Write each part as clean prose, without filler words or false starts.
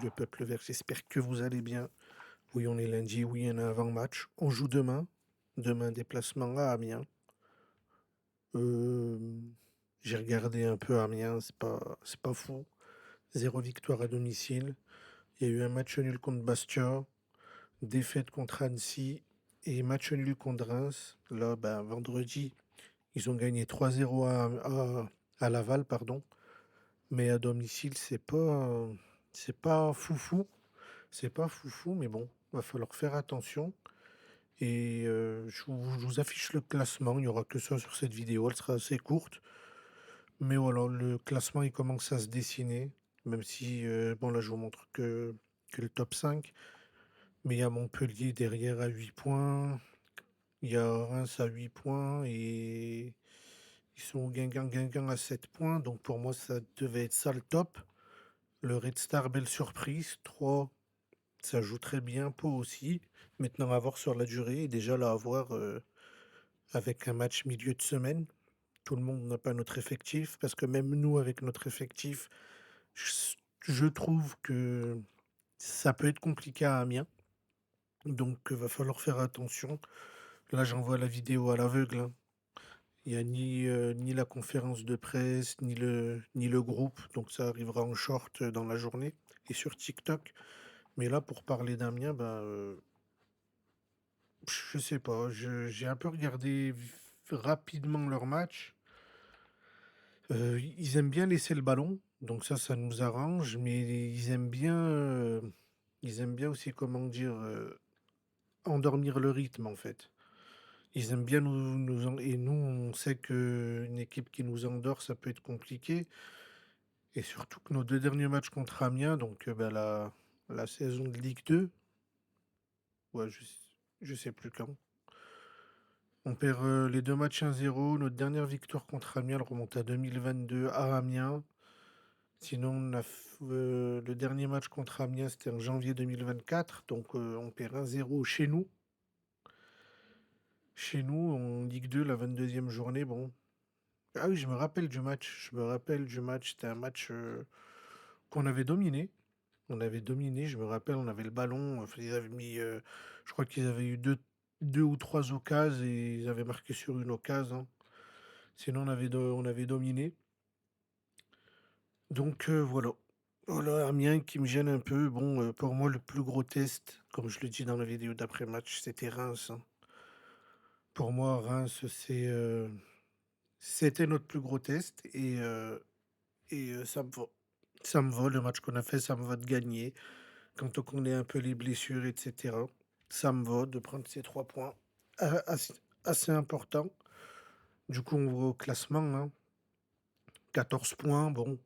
le peuple vert, j'espère que vous allez bien. Oui, on est lundi, oui, on a un avant-match. On joue demain. Demain, déplacement à Amiens. Hem, j'ai regardé un peu Amiens, c'est pas fou. 0 victoire à domicile. Il y a eu un match nul contre Bastia, défaite contre Annecy et match nul contre Reims. Là, ben, vendredi, ils ont gagné 3-0 à Laval, pardon. Mais à domicile, c'est pas foufou. C'est pas foufou, mais bon, va falloir faire attention et je vous affiche le classement. Il n'y aura que ça sur cette vidéo, elle sera assez courte, mais voilà, le classement, il commence à se dessiner, même si, bon, là, je vous montre que le top 5, mais il y a Montpellier derrière à 8 points, il y a Reims à 8 points et ils sont Guingamp à 7 points, donc pour moi, ça devait être ça le top. Le Red Star, belle surprise, 3. Ça joue très bien, Pau aussi. Maintenant à voir sur la durée et déjà là à voir, avec un match milieu de semaine. Tout le monde n'a pas notre effectif parce que même nous avec notre effectif, je trouve que ça peut être compliqué à Amiens, donc va falloir faire attention. Là, j'envoie la vidéo à l'aveugle, hein. Il y a ni la conférence de presse, ni le groupe, donc ça arrivera en short, dans la journée et sur TikTok. Mais là, pour parler d'Amiens, bah, je sais pas, j'ai un peu regardé rapidement leur match. Ils aiment bien laisser le ballon, donc ça nous arrange, mais ils aiment bien aussi, comment dire, endormir le rythme, en fait. Ils aiment bien nous en et nous, on sait qu'une équipe qui nous endort, ça peut être compliqué et surtout que nos 2 derniers matchs contre Amiens, donc bah, la saison de Ligue 2, ouais, je sais plus quand. On perd, les 2 matchs 1-0. Notre dernière victoire contre Amiens, elle remonte à 2022 à Amiens. Sinon, on a le dernier match contre Amiens, c'était en janvier 2024, donc on perd 1-0 chez nous. Chez nous, en Ligue 2, la 22e journée, bon. Ah oui, je me rappelle du match, c'était un match, qu'on avait dominé. On avait dominé, je me rappelle, on avait le ballon, enfin, ils avaient mis, je crois qu'ils avaient eu deux ou 3 occasions et ils avaient marqué sur une occasion, hein. Sinon, on avait dominé. Donc voilà. Voilà, Amiens qui me gêne un peu. Bon, pour moi, le plus gros test, comme je le dis dans la vidéo d'après-match, c'était Reims, hein. Pour moi, Reims, c'était notre plus gros test et ça me va. Ça me va, le match qu'on a fait, ça me va de gagner. Quand on connaît un peu les blessures et cetera, ça me va de prendre ces 3 points assez importants. Du coup, on voit au classement, hein, 14 points, bon,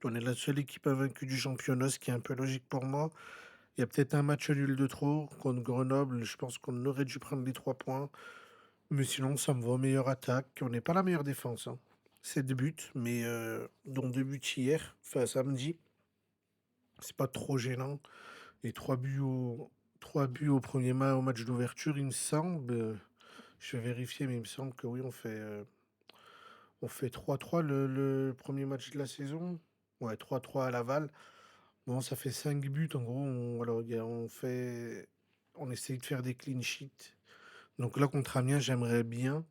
on est la seule équipe invaincue du championnat, ce qui est un peu logique pour moi. Il y a peut-être un match nul de trop contre Grenoble, je pense qu'on aurait dû prendre les 3 points, mais sinon ça me va, meilleure attaque. On n'est pas la meilleure défense, hein. 7 buts, mais dont 2 buts hier, enfin samedi. C'est pas trop gênant et 3 buts au premier au match d'ouverture, il me semble, je vais vérifier, mais il me semble que oui, on fait 3-3 le 1 match de la saison. Ouais, 3-3 à Laval. Bon, ça fait 5 buts en gros, voilà, on essaye de faire des clean sheets. Donc là, contre Amiens, j'aimerais bien.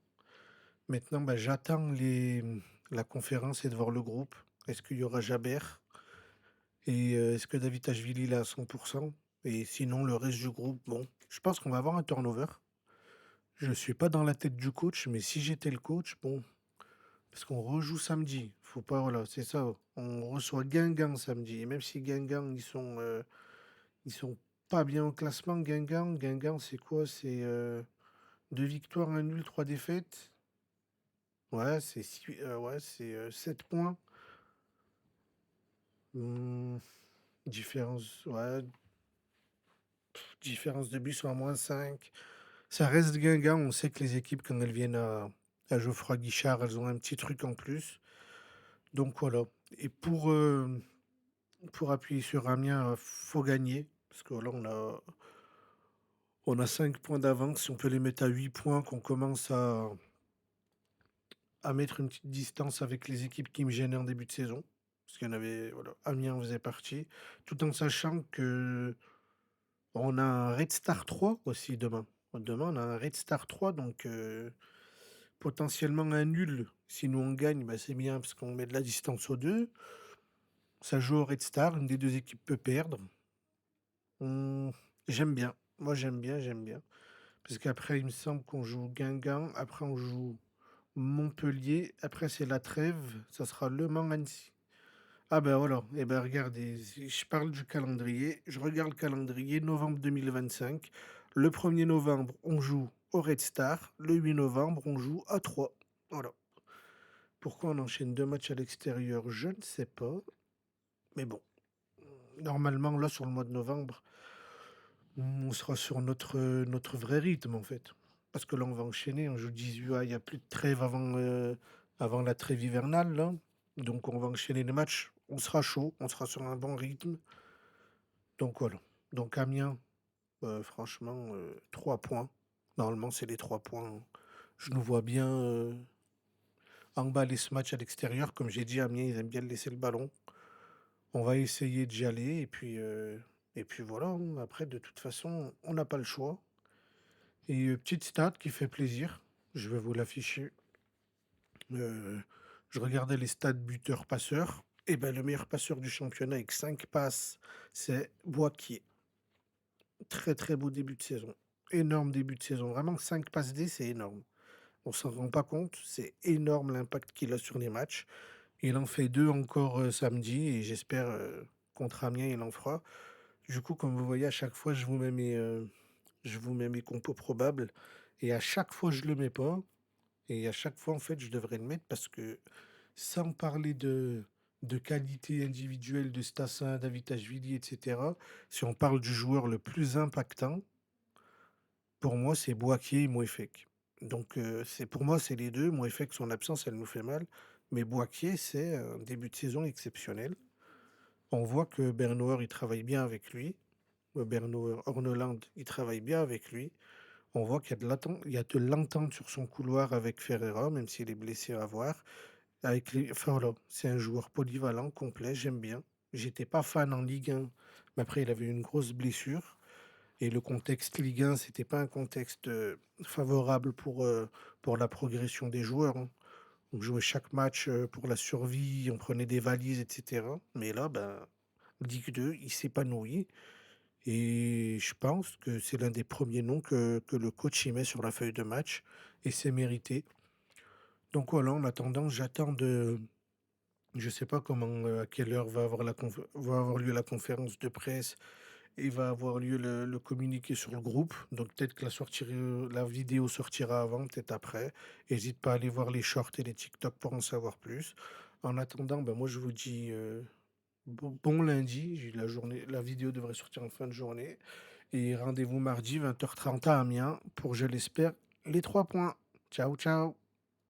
Maintenant, bah, j'attends la conférence et de voir le groupe. Est-ce qu'il y aura Jabert? Et est-ce que David Ashvili il est à 100? Et sinon, le reste du groupe, bon, je pense qu'on va avoir un turnover. Je suis pas dans la tête du coach, mais si j'étais le coach, bon, parce qu'on rejoue samedi, faut pas, voilà, c'est ça. On reçoit Guingamp samedi, et même si Guingamp, ils sont pas bien au classement, Guingamp. Guingamp, c'est quoi? C'est 2 victoires, un nul, 3 défaites. Ouais, c'est 7 points. Mmh, différence, ouais, différence de but sont à -5. Ça reste Guingamp, on sait que les équipes, quand elles viennent à Geoffroy Guichard, elles ont un petit truc en plus. Donc voilà. Et pour appuyer sur Amiens, faut gagner. Parce que là, on a 5 points d'avance. Si on peut les mettre à 8 points, qu'on commence à mettre une petite distance avec les équipes qui me gênaient en début de saison. parce qu'il y en avait voilà, Amiens en faisait partie, tout en sachant qu'on a un Red Star 3 aussi demain. Demain, on a un Red Star 3 donc potentiellement un nul. Si nous on gagne, bah, c'est bien parce qu'on met de la distance aux 2. Ça joue au Red Star, une des 2 équipes peut perdre. Mmh, j'aime bien. Moi, j'aime bien. Parce qu'après, il me semble qu'on joue Guingamp, après on joue Montpellier, après c'est la trêve, ça sera Le Mans-Annecy. Ah ben voilà, et ben regardez, si je parle du calendrier, je regarde le calendrier, novembre 2025. Le 1er novembre, on joue au Red Star. Le 8 novembre, on joue à 3. Voilà. Pourquoi on enchaîne 2 matchs à l'extérieur, je ne sais pas. Mais bon, normalement, là, sur le mois de novembre, on sera sur notre vrai rythme, en fait. Parce que là, on va enchaîner, on joue 18, il y a plus de trêve avant la trêve hivernale, là. Donc on va enchaîner les matchs. On sera chaud, on sera sur un bon rythme. Donc voilà. Donc Amiens, franchement, 3 points. Normalement, c'est les 3 points. Je nous vois bien, emballer ce match à l'extérieur. Comme j'ai dit, Amiens, ils aiment bien laisser le ballon. On va essayer d'y aller et puis voilà, hein. Après, de toute façon, on n'a pas le choix. Et petite stat qui fait plaisir, je vais vous l'afficher. Heu, je regardais les stats buteur-passeur et ben, le meilleur passeur du championnat avec 5 passes, c'est Boakye. Très, très beau début de saison. Énorme début de saison. Vraiment 5 passes D, c'est énorme. On s'en rend pas compte, c'est énorme l'impact qu'il a sur les matchs. Il en fait 2 encore, samedi et j'espère, contre Amiens, il en fera. Du coup, comme vous voyez, à chaque fois, je vous mets mes compos probables et à chaque fois, je le mets pas et à chaque fois, en fait, je devrais le mettre parce que sans parler de qualité individuelle de Stassin, Davitashvili et cetera, si on parle du joueur le plus impactant, pour moi, c'est Boakye et Moefek. Donc c'est pour moi, c'est les 2. Moefek, son absence, elle nous fait mal, mais Boakye, c'est un début de saison exceptionnel. On voit que Bernauer, il travaille bien avec lui. Bernauer, Orneland, il travaille bien avec lui. On voit qu'il y a de l'entente sur son couloir avec Ferreira, même s'il est blessé à voir. Avec les enfin voilà, c'est un joueur polyvalent, complet, j'aime bien. J'étais pas fan en Ligue 1, mais après il avait une grosse blessure et le contexte Ligue 1, c'était pas un contexte, favorable pour la progression des joueurs, hein. On jouait chaque match, pour la survie, on prenait des valises et cetera. Mais là, ben, Ligue 2, il s'épanouit et je pense que c'est l'un des premiers noms que le coach y met sur la feuille de match et c'est mérité. Donc voilà, en attendant, j'attends de je sais pas comment, à quelle heure va avoir lieu la conférence de presse et va avoir lieu le communiqué sur le groupe. Donc peut-être que la vidéo sortira avant, peut-être après. Hésite pas à aller voir les shorts et les TikTok pour en savoir plus. En attendant, ben, moi je vous dis, bon lundi, la vidéo devrait sortir en fin de journée et rendez-vous mardi 20h30 à Amiens pour, je l'espère, les 3 points. Ciao, ciao.